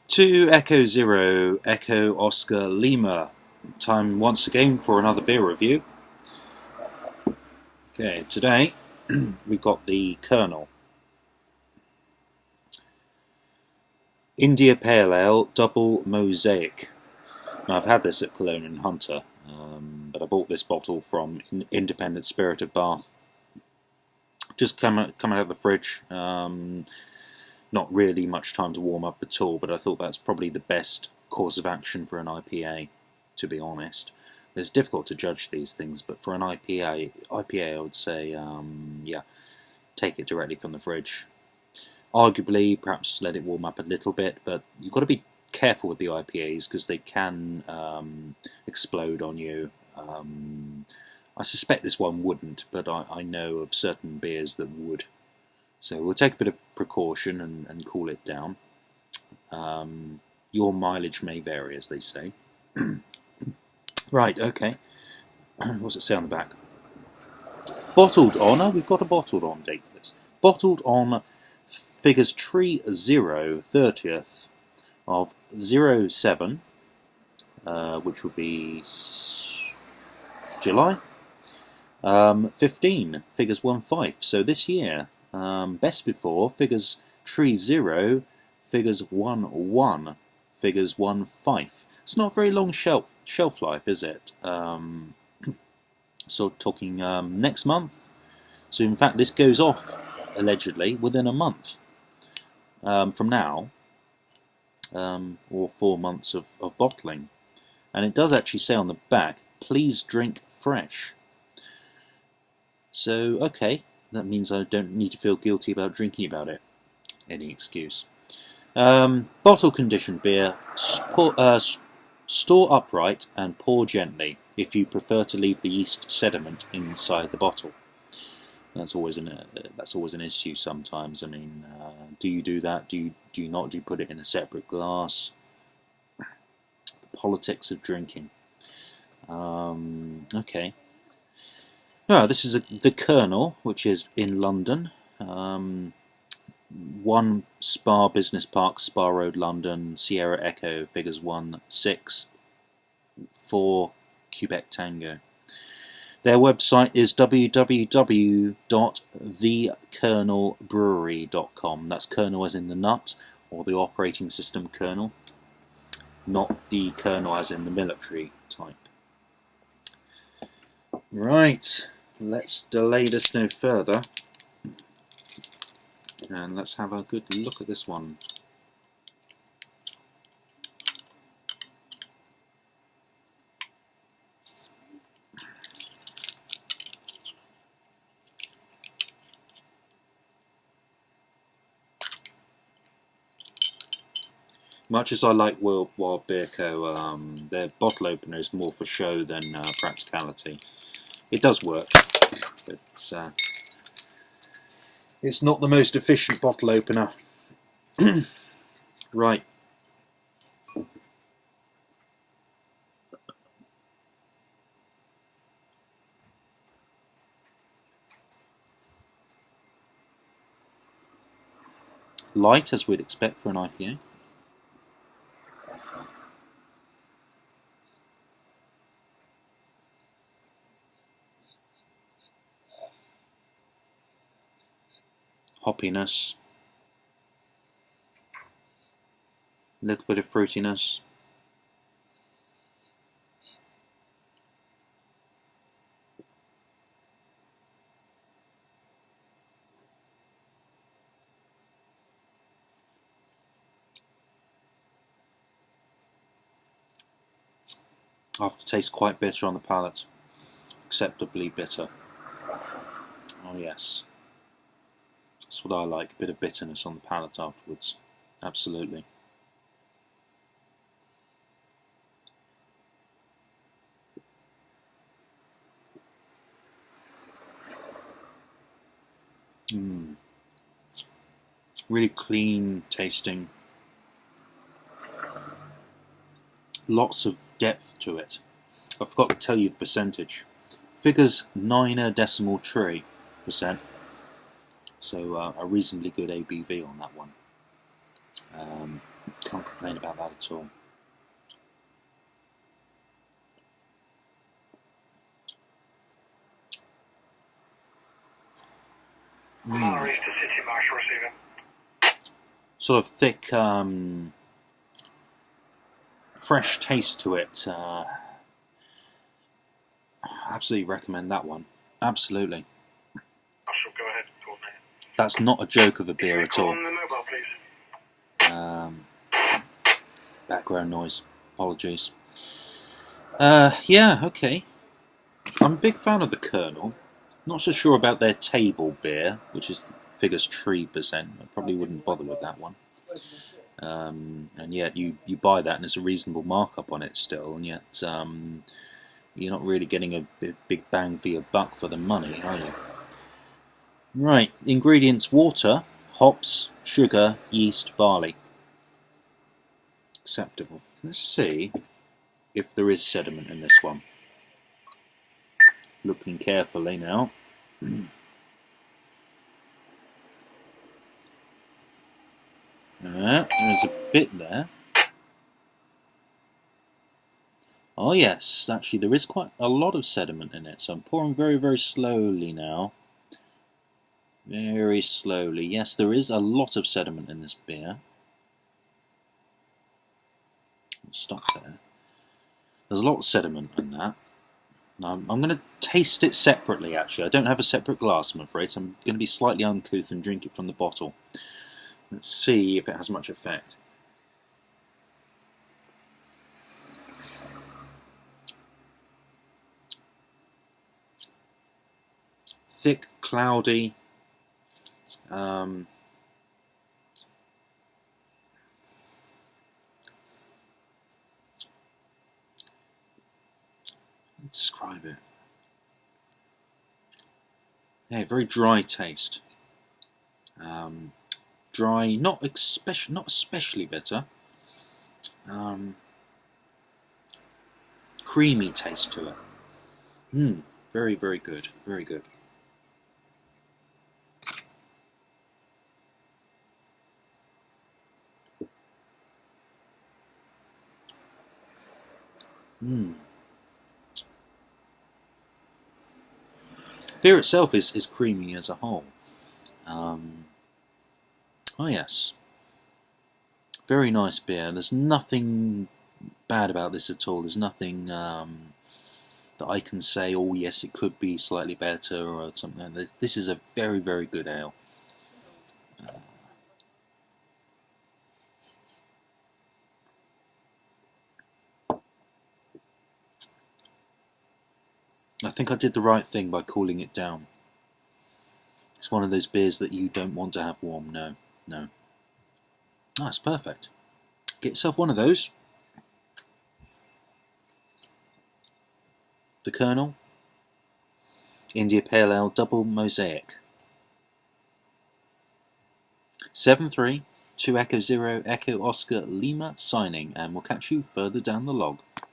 To Echo Zero, Echo Oscar Lima. Time once again for another beer review. Okay, today we've got the Kernel India Pale Ale Double Mosaic. Now, I've had this at Cologne and Hunter, but I bought this bottle from Independent Spirit of Bath. Just come out of the fridge. Not really much time to warm up at all, but I thought that's probably the best course of action for an IPA, to be honest. It's difficult to judge these things, but for an IPA I would say, yeah, take it directly from the fridge. Arguably, perhaps let it warm up a little bit, but you've got to be careful with the IPAs because they can explode on you. I suspect this one wouldn't, but I know of certain beers that would. So we'll take a bit of precaution and cool it down. Your mileage may vary, as they say. Right, okay. What's it say on the back? Bottled on, we've got a bottled on date for this. Bottled on figures 30th of 07, which would be July. 15 figures 15. So this year, best before figures 30, figures 11, figures 15. It's not very long shelf life, is it? So talking next month. So in fact, this goes off allegedly within a month from now, or 4 months of bottling. And it does actually say on the back, "Please drink fresh." So okay, that means I don't need to feel guilty about drinking about it. Any excuse. Bottle conditioned beer. Store upright and pour gently if you prefer to leave the yeast sediment inside the bottle. That's always an issue sometimes. I mean, do you do that? Do you not? Do you put it in a separate glass? The politics of drinking. Okay. No, this is the Kernel, which is in London. 1 Spa Business Park, Spa Road, London. Sierra Echo, figures 16, 4 Quebec Tango. Their website is www.thekernelbrewery.com. That's kernel as in the nut, or the operating system kernel, not the kernel as in the military type. Right, let's delay this no further, and let's have a good look at this one. Much as I like Wild Beer Co., their bottle opener is more for show than practicality. It does work, but it's not the most efficient bottle opener. Right. Light, as we'd expect for an IPA. Hoppiness, a little bit of fruitiness. Aftertaste quite bitter on the palate, acceptably bitter. Oh yes. That's what I like, a bit of bitterness on the palate afterwards. Absolutely. Really clean tasting. Lots of depth to it. I forgot to tell you the percentage. Figures 9.3%. So a reasonably good ABV on that one. Can't complain. complain about that at all. Sort of thick, fresh taste to it. Absolutely recommend that one. Absolutely. Go ahead. That's not a joke of a beer at all. On the mobile, please. Background noise. Apologies. Yeah, okay. I'm a big fan of the Kernel. Not so sure about their table beer, which figures 3%. I probably wouldn't bother with that one. And yet you buy that and there's a reasonable markup on it still, and yet you're not really getting a big bang for your buck for the money, are you? Right, ingredients: water, hops, sugar, yeast, barley. Acceptable. Let's see if there is sediment in this one. Looking carefully now. There's a bit there. Oh yes, actually there is quite a lot of sediment in it, so I'm pouring very, very slowly now. Very slowly. Yes, there is a lot of sediment in this beer. I'll stop there. There's a lot of sediment in that. Now, I'm going to taste it separately, actually. I don't have a separate glass, I'm afraid, so I'm going to be slightly uncouth and drink it from the bottle. Let's see if it has much effect. Thick, cloudy. Describe it. Yeah, very dry taste. Dry, not especially bitter. Creamy taste to it. Very, very good. Very good. Beer itself is creamy as a whole. Oh yes, very nice beer. There's nothing bad about this at all. There's nothing that I can say, oh yes, it could be slightly better or something. This is a very, very good ale. I think I did the right thing by cooling it down. It's one of those beers that you don't want to have warm. No. Oh, it's perfect. Get yourself one of those. The Kernel India Pale Ale Double Mosaic. 7-3, 2 Echo 0 Echo Oscar Lima signing, and we'll catch you further down the log.